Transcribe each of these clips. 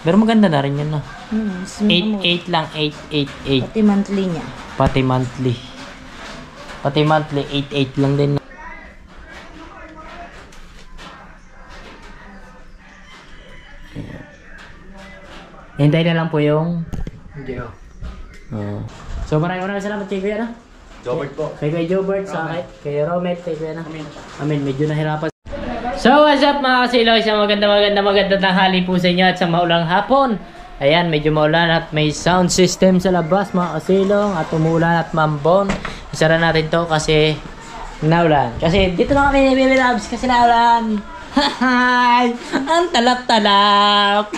Pero maganda na rin yun, no? 8 8 lang, 8. Pati monthly niya. Pati monthly. Pati monthly, 8 lang din. Hintay na lang po yung Hindi oh. So maraming salamat kay Kuya, no? Jobert po. Kay Kuya Jobert, sa kay Romet, kay Kuya, no? Amin, medyo nahirapan. So what's up mga kasilaw, isang maganda tanghali po sa inyo at sa maulang hapon. Ayan, medyo maulan at may sound system sa labas mga kasilong at umulan at mambon. Isara natin to kasi naulan. Kasi dito na kami ni Baby Labs kasi naulan. Hi! Ang talap-talap!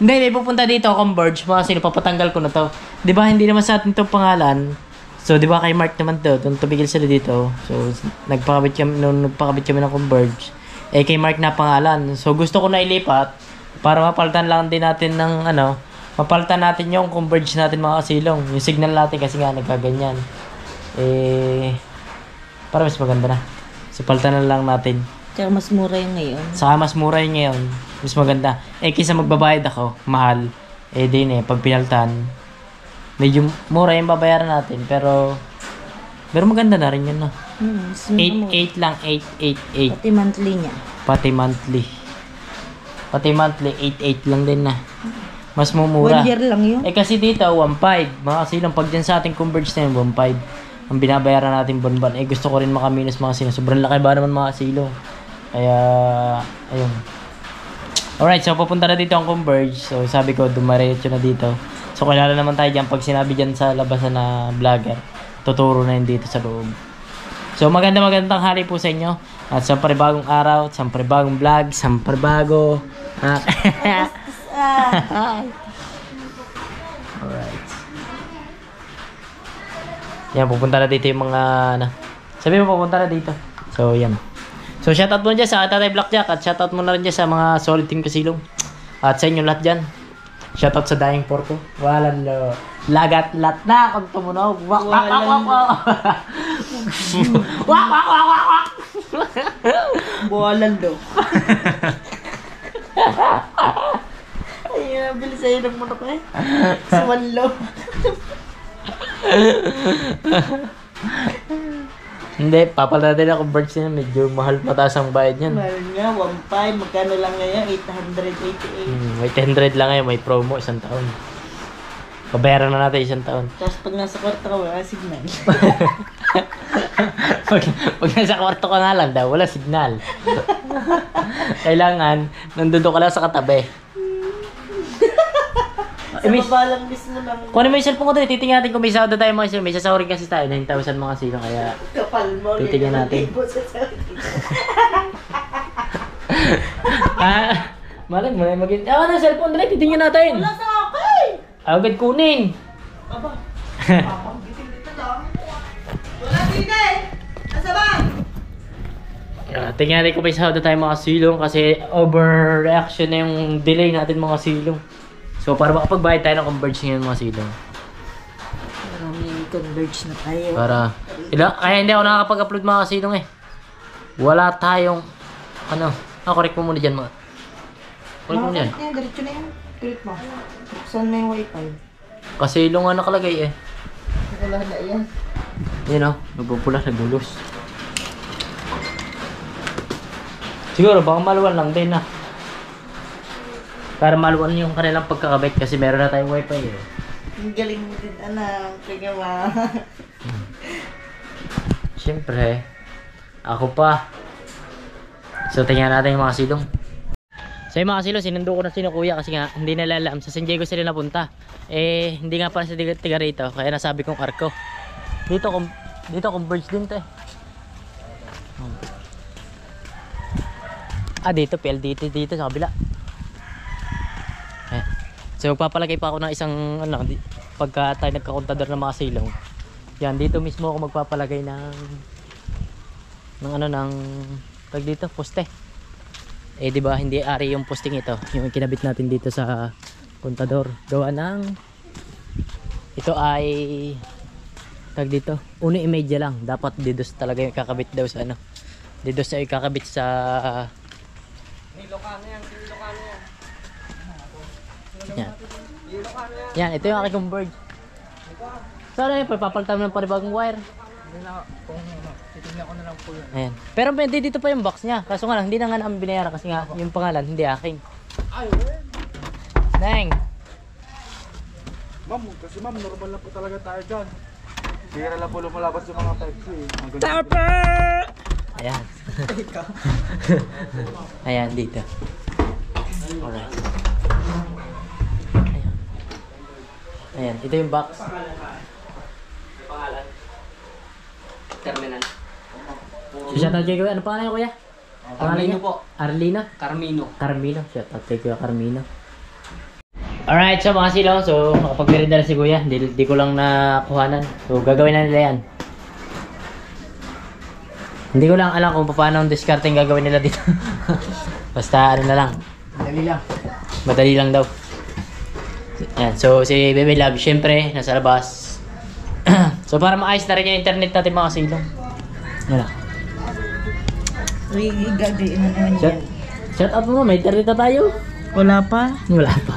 Hindi, may pupunta dito, Converge. Mga kasilong, papatanggal ko na to. Di ba hindi naman sa atin itong pangalan? So, di ba kay Mark naman to, nung tumigil sila dito. So, nagpakabit kami ng Converge. Eh, kay Mark na pangalan. So, gusto ko na ilipat para mapalitan lang din natin ng mapalitan natin yung Converge natin mga kasilong. Yung signal natin kasi nga nagkaganyan. Eh, para mas maganda na. So, palitan na lang natin. Tsaka mas mura yung ngayon. Saka mas mura yung ngayon. Mas maganda. Eh, kaysa magbabayad ako, mahal. Eh, din pag pinalitan. Medyo mura yung babayaran natin, pero maganda na rin yun, no? 8 lang, 8. Pati monthly niya. Pati monthly. Pati monthly, 8 lang din na. Mas mumura. 1 year lang yun. Eh kasi dito, 1.5. Mga kasilang, pag dyan sa ating Converge na yun, 1.5. Ang binabayaran natin buwan-buwan. Eh gusto ko rin makaminus mga kasilang. Sobrang laki ba naman mga kasilang. Kaya, ayun. Alright, so pupunta na dito ang Converge. So sabi ko, dumaretso na dito. So kilala naman tayo dyan. Pag sinabi dyan sa labasan na vlogger, tuturo na yun dito sa loob. So magandang tanghali po sa inyo. At sa panibagong araw, sa panibagong vlog, sa panibagong alright. Yan, pupunta na dito yung mga sabi mo pupunta na dito. So yan. So shoutout mo dyan sa Tatay Blackjack. At shoutout mo na rin dyan sa mga solid team kasilong. At sa inyo lahat dyan. Shoutout sa Dying Porco. Walang lo. Lagat-lat na kung tumunog. Wak wak wak wak wak. Wak wak wak wak wak. Buwalan daw. Ay, bilis sa'yo ng manok eh. Sumanlo. Hindi, papala din ako birds niya. Medyo mahal mataas ang bayad niyan. Mahal nga, 1.5. Magkano lang ngayon? 888. 800 lang ngayon. May promo, 1 taon. Pabayaran na natin 1 taon. Tapos pag nasa kwarto ka, wala signal. pag nasa kwarto ka nga lang daw, wala signal. Kailangan, nandun ka lang sa katabi. Sa baba lang mismo lang. Kunin mo yung cellphone ko doon, titingnan natin kung may sahod na tayo mga silo. May sasahurin kasi tayo, 9,000 mga silo, kaya kapal mo. titingnan natin. Malay mo na maging... Awan na cellphone doon, titingnan natin. Wala sa akin! Agad kunin. Aba, papanggitin dito lang. Wala dito eh! Nasa ba? Tingnan natin kung may sahod na tayo mga silong kasi overreaction na yung delay natin mga silong. So para makapagbayad tayo ng Converge ngayon mga silong. Maraming Converge na tayo. Kaya hindi ako nakakapag-upload mga silong eh. Wala tayong correct mo muna dyan mga. Correct mo dyan. Diretso na yan. Correct mo. Buksan mo yung wifi. Kasi ilong nga nakalagay eh. Wala na yan. Yan o, nagpupula, nagbulos. Siguro baka maluwan lang din na. Para maluwan yung kanilang pagkakabit kasi meron na tayong wifi eh. Ang galing mo din anak. Kaya Siyempre, ako pa. So tingnan natin yung mga silong. So yung mga silong, sinundo ko na sino kuya kasi nga hindi nalalam. Sa San Diego sila napunta. Eh, hindi nga pala sa tiga rito. Kaya nasabi kong arko. Dito Converge din to eh. Dito PLDT dito sa kabila. So magpapalagay pa ako ng isang pagka tayo nagkakontador ng mga silong. Yan, dito mismo ako magpapalagay ng tag dito, poste. Eh di ba hindi ari yung posting ito, yung kinabit natin dito sa kontador. Gawa ng ito ay tag dito, 1.5 lang. Dapat didos talaga yung kakabit daw sa Didos ay kakabit sa Ilocano yan. Yan. Yan, ito yung aking converge. Sana yun, papalitan mo ng panibagong wire. Hindi na, kung titignan ko na lang po yun. Ayan. Pero pwede dito pa yung box niya. Kaso nga lang, hindi na nga namin binayaran kasi nga yung pangalan, hindi aking. Ay, well. Neng! Ma'am, kasi ma'am, normal na po talaga tayo dyan. Bira lang po lumalabas yung mga Pepsi. Ayan. Ayan, dito. Alright. Ayan. Ayan, ito yung box. Pangalan. Terminal. Shoutout kay Kuya. Ano pangalan niya, Kuya? Carmino po. Arlina? Carmino. Carmino. Shoutout kay Kuya Carmino. Alright, so mga silaw. So, nakapagmerenda na si Kuya. Di ko lang nakuhanan. So, gagawin na nila yan. Hindi ko lang alam kung paano ang discarding gagawin nila dito. Basta ano na lang. Dali lang. Madali lang daw. Yan. So, si Baby Love, syempre, nasa labas. So, para maayos na rin yung internet natin mga silong. Yan lang. Uy, gagawin na naman Shout, shout out mo, may internet na tayo. Wala pa? Wala pa.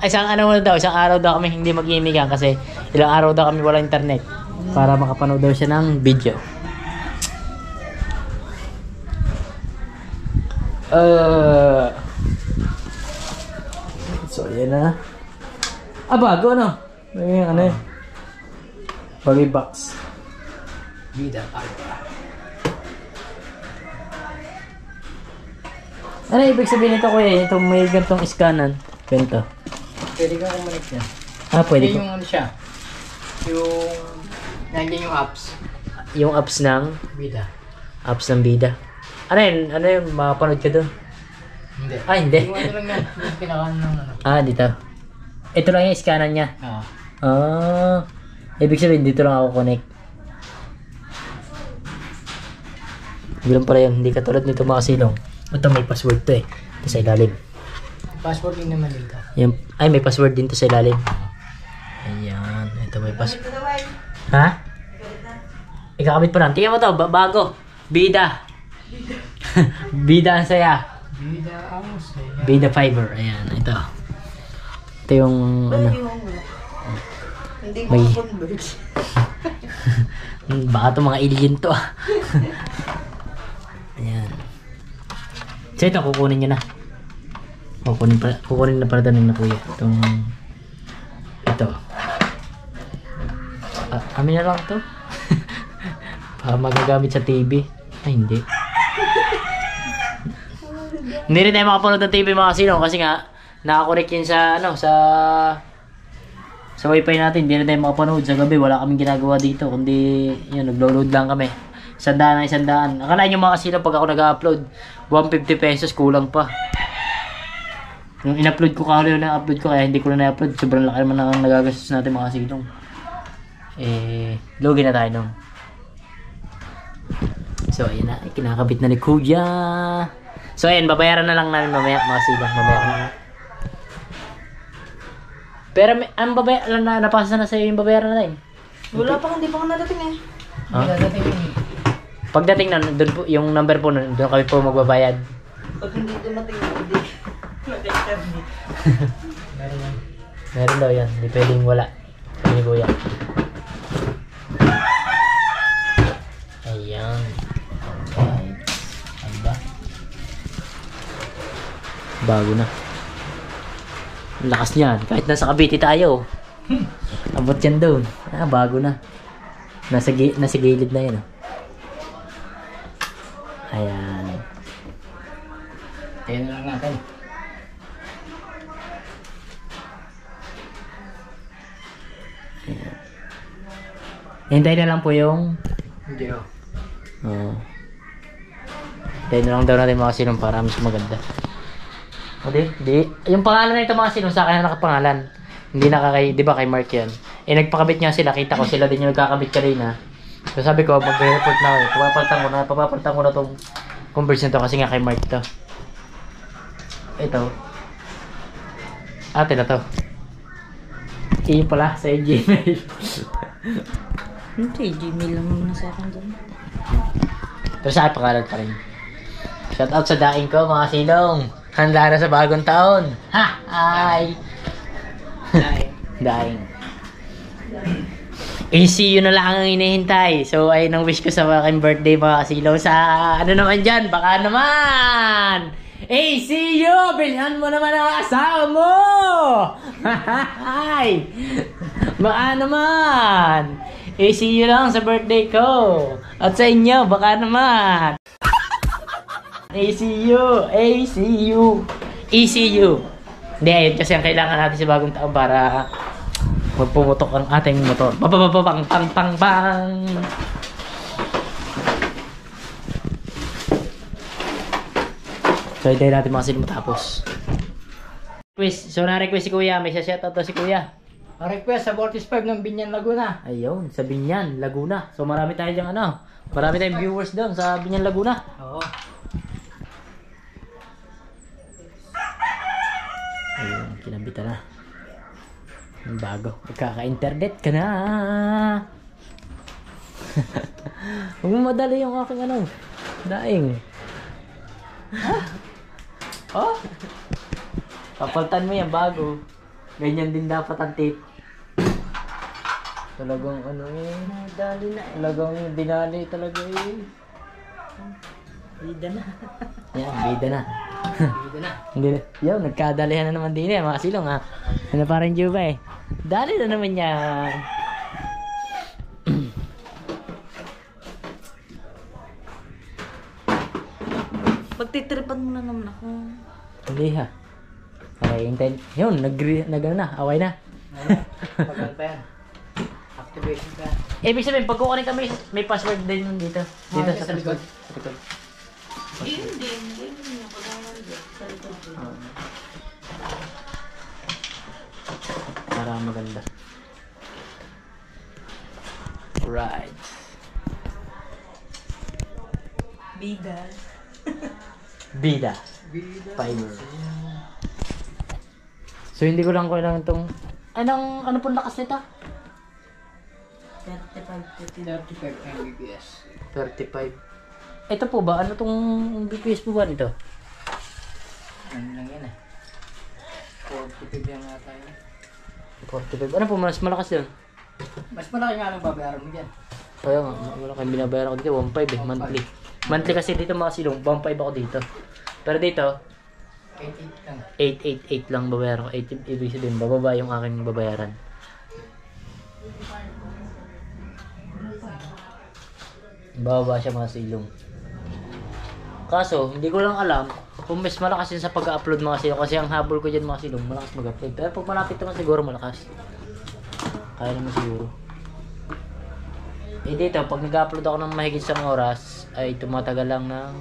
isang ano daw, isang araw daw kami hindi mag-iimigan kasi ilang araw daw kami wala internet para makapanood daw siya ng video. So, yan na. Bago no? May ano eh. Bagay box. Vida. Ano ibig sabihin nito kuya? Itong may gantong iskanan. Ganito. Pwede kang kumanik niya. Pwede ko. Yung ano siya. Yung... Nandiyan yung apps. Yung apps ng Vida. Bida. Ano yun? Ano yun? Makapanood ka doon? Hindi. Hindi. Yung ano lang yan. Yung pinakaano ng ano. Dito. Ito lang yung iskanan niya. Oo. Ibig sabihin dito lang ako connect. Ganun pala yun. Hindi katulad nito mga silong. Ito may password to eh. Ito sa ilalim. Password din naman dito. Yung, may password din to sa ilalim. Ayan. Ito may password. Ha? Ikakabit pa lang. Tingnan mo to. Bago. Bida. Bida ang saya. Vida ang saya. Bida fiber. Ayan. Ito. Ito yung ano. Hindi May- ko converge. Baka itong mga alien to ah. Ayan. So ito, kukunin nyo na. Kukunin na pala ito ng kuya. Ito. Amin na lang to. Para magagamit sa TV. Ay, hindi. Hindi rin tayo makapanood ng TV mga silong kasi nga nakakonect yun sa sa wifi natin. Hindi rin tayo makapanood sa gabi. Wala kaming ginagawa dito kundi yun, naglo-load lang kami. 100 na 100. Akala nyo mga silong pag ako nag-upload 150 pesos kulang pa. Yung in-upload ko na-upload ko kaya hindi ko na na-upload. Sobrang laki naman ang nagagastos natin mga silong. Logi na tayo nung. So ayun na, kinakabit na ni Kuya. So ayun, babayaran na lang namin mamaya mga silong. Babayaran. Pero ang babayaran na napasa na sa'yo yung babayaran na yun. Wala pa, hindi pa ka nadating eh. Dadating yun. Pagdating na, doon po, yung number po nun, doon kami po magbabayad. Pag hindi dumating, hindi. Nag-internet. Meron yan. Meron daw yan, hindi pwedeng wala. Sabi ni Kuya. Ayan. Right. Ano ba? Bago na. Ang lakas niyan. Kahit nasa Cavite tayo. Abot yan doon. Bago na. Nasa gilid na yan. Ayan. Tayo na lang natin. Hintay na lang po yung... Hindi oh. Oo. Hintay na lang daw natin mga silong para mas maganda. O di. Yung pangalan na ito mga silong sa akin na nakapangalan. Hindi na di ba kay Mark yan? Nagpakabit nga sila. Kita ko sila din yung nagkakabit kanina. So sabi ko, mag-report na ako. Papapalitan ko na itong converse na to kasi nga kay Mark to. Ito. Ate na to. Iyo pala sa Gmail. Hindi, Gmail lang muna sa akin dyan. Pero sa akin pangalan pa rin. Shout out sa daing ko mga silong. Handa na sa bagong taon. Ha! Ay! Daing. ECU na lang ang hinihintay. So, ayun ang wish ko sa aking birthday mga kasilaw. Sa ano naman dyan? Baka naman! ECU! Bilhan mo naman ang asawa mo! Hay! Baka naman! ECU lang sa birthday ko. At sa inyo, baka naman! ECU! ECU! ECU! Hindi, ayun kasi ang kailangan natin sa bagong taon para magpumutok ang ating motor. Pang pang pang pang. So, hintayin natin mga sila matapos. So, na-request si Kuya. May shoutout to si Kuya. Request sa 45 ng Binyan, Laguna. Ayun, sa Binyan, Laguna. So, marami tayo dyan ano. Marami tayong viewers doon sa Binyan, Laguna. Oo. Ayun, kinabitan na. Ang bago. Magkaka-internet ka na. Huwag mo madali yung aking ano. Daing. Oh? Papaltan mo yan bago. Ganyan din dapat ang tape. Talagang ano eh. Dali na eh. Talagang dinali talaga eh. Bida na. Yan, bida na. Dito na. Hindi na. Yo, nagkadalihan na naman din eh, mga silong ha. Ano parang Juba eh. Dali na naman yan. Pagtitripan mo na naman ako. Hindi ha. Okay, hintayin. Yun, nag-ano na, away na. Pagal pa yan. Activation pa yan. Ibig sabihin, pag kukunin kami, may password din yun dito. Dito sa likod. Sa likod. Hindi niya pag-aaral dyan. Sa likod dyan. Para maganda. Right. Bida. Bida. Fiber. So hindi ko lang kailangan itong... Ano pong lakas nito? 35. 35 Mbps. 35. Ito po ba? Ano tong BPS po ba nito? Ano lang yan eh. 45 yan nga tayo. 45. Ano po mas malakas yun? Mas malaki nga lang babayaran mo dyan. Kaya nga, wala kayong binabayaran ko dito. 1.5 eh, monthly. Monthly kasi dito mga silong, 1.5 ako dito. Pero dito, 88 lang. 888 lang babayaran ko. 8 ibig sabihin, bababa yung aking babayaran. Bababa siya mga silong. Kaso, hindi ko lang alam kung mas malakas yun sa pag-upload mga silong. Kasi ang habol ko dyan mga silong, malakas mag-upload. Pero pag malapit naman siguro malakas. Kaya naman siguro. Eh dito, pag nag-upload ako ng mahigit isang oras, ay tumatagal lang ng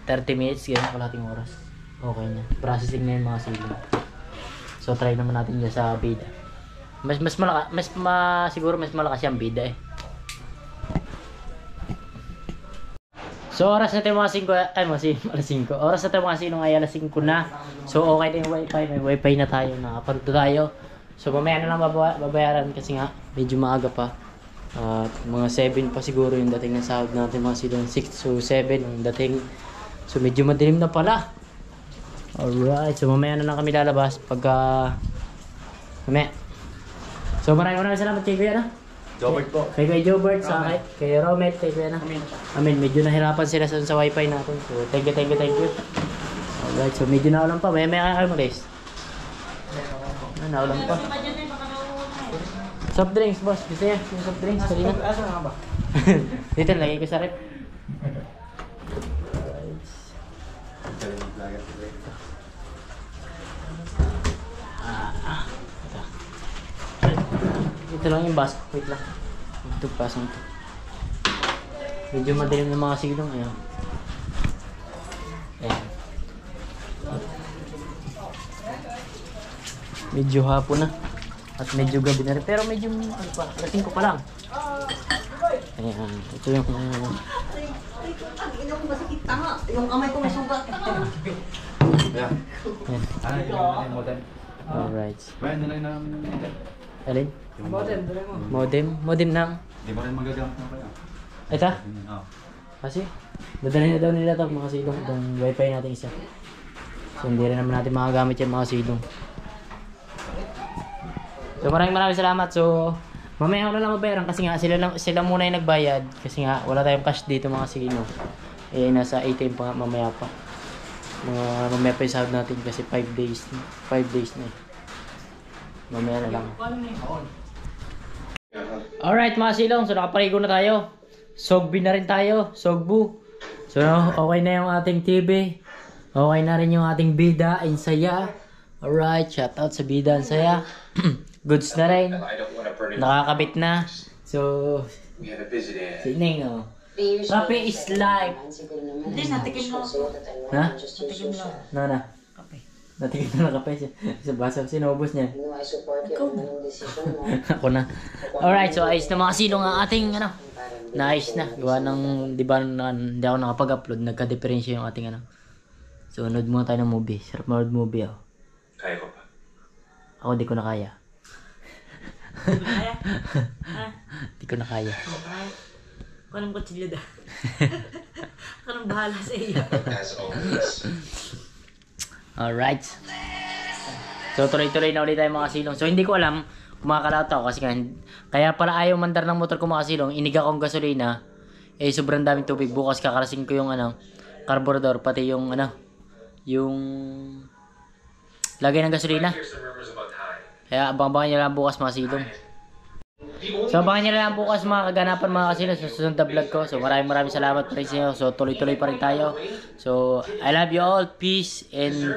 30 minutes, ganyan kalating oras. Okay na. Processing na yung mga silong. So try naman natin dyan sa bida. Siguro mas malakas yung bida eh. So oras natin mga 5, ay mga alas 5. Oras natin mga silong ay alas 5 na. So okay na yung wifi, may wifi na tayo, nakapanood tayo. So mamaya na lang babayaran kasi nga medyo maaga pa. At mga 7 pa siguro yung dating ng sahod natin mga silong. 6 to 7 yung dating. So medyo madilim na pala. Alright, so mamaya na lang kami lalabas pagka mamaya. So maraming salamat kay Kuya na. Jobert po. Kay Kuya Jobert, sa kay Romet, kay Kuya na. Amin, medyo nahirapan sila sa wifi natin. So thank you. Alright, so medyo naulan pa. May kayo mag-guys. Naulan pa. Soft drinks, boss. Gusto niya yung soft drinks? Kanina. Asa nga ba? Dito, lagay ko sa rep. Ito lang yung baso. Wait lang. Tugpasan ito. Medyo madilim ng mga silong. Ayan. Ayan. Medyo hapon na. At medyo gabi na rin. Pero medyo, ano pa, lasing ko pa lang. Ayan. Ito yung... Ang ina ko masakit tanga. Yung kamay ko may sugat. Yeah. Ayan. Ano yung modem? Alright. Well, nilay na namin yung modem. Alin? Yung Modem, dali mo. Modem? Modem ng... Di mo rin magagamit na kaya. Ito? Oo. Kasi? Dadalhin na daw nila ito mga silong. Itong wifi natin isa. So hindi rin naman natin makagamit yung mga silong. So maraming salamat. So mamaya ko na lang mabayaran kasi nga sila muna yung nagbayad. Kasi nga wala tayong cash dito mga silong. Eh nasa ATM pa nga mamaya pa. Mamaya pa yung sahod natin kasi 5 days na eh. Mamaya na lang. Alright mga silong, so nakapaligo na tayo. Sogbi na rin tayo, sogbu. So okay na yung ating TV. Okay na rin yung ating bida, Insaya. Alright, shout out sa bida, Insaya. Goods na rin. Nakakabit na. So, si Neng, oh. Kape is life. Hindi, natikim na ako. Ha? Natikim na ako. Na. Kape. Natikim na ng kape siya. Sa baso, sinubos niya. Ikaw na. Ako na. Alright, so ayos na mga silong ang ating ano. Nice na. Gawa ng, di ba, hindi ako nakapag-upload. Nagka-diferensya yung ating ano. So, nood muna tayo ng movie. Sarap manood movie ako. Kaya ko pa. Ako di ko na kaya. Kaya? Ha? Di ko na kaya. Kaya? Anong kutsilyo da? Anong bahala sa iyo? As always. Alright. So, tuloy-tuloy na ulit tayo mga silong. So, hindi ko alam kung makakalaot ako kasi kaya pala ayaw mandar ng motor ko mga silong. Iniga kong gasolina. Eh, sobrang daming tubig. Bukas kakarasin ko yung ano, carburetor, pati yung ano, yung lagay ng gasolina. Kaya abangan nyo lang bukas mga silong. So abangan nyo lang bukas mga kaganapan mga kasilong sa susunod na vlog ko. So maraming salamat pa rin sa inyo. So tuloy-tuloy pa rin tayo. So I love you all. Peace and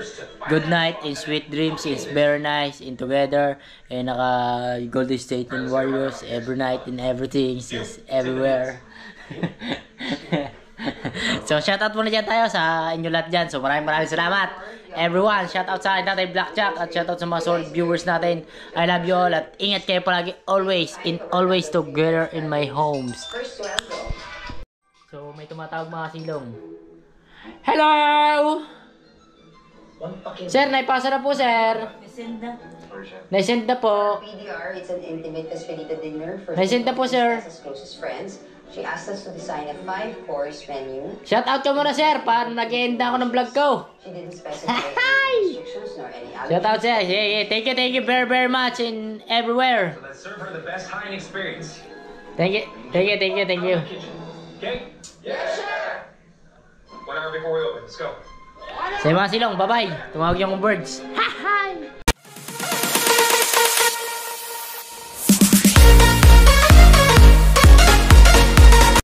good night and sweet dreams. It's very nice and together. And naka Golden State and Warriors every night and everything is everywhere. So shoutout muna dyan tayo sa inyo lahat dyan. So maraming salamat everyone. Shoutout sa akin natin Blackjack at shoutout sa mga solid viewers natin. I love you all at ingat kayo palagi always together in my homes. So may tumatawag mga silong. Hello! Sir, naipasa na po sir. Send na. Naisend na po. PDR, it's an intimate Caspedita dinner for Naisend na po sir. as closest friends. She asked us to design a 5-course menu. Shoutout ka muna sir. Paano nag-end ako ng vlog ko? She didn't specify any restrictions nor any Shoutout sir. Yeah. Thank you very much in everywhere. Let's serve her the best hiring experience. Thank you. Okay? Yeah, sure. 1 hour before we open. Let's go. Sa mga silong, bye-bye. Tumawag yung birds. Ha!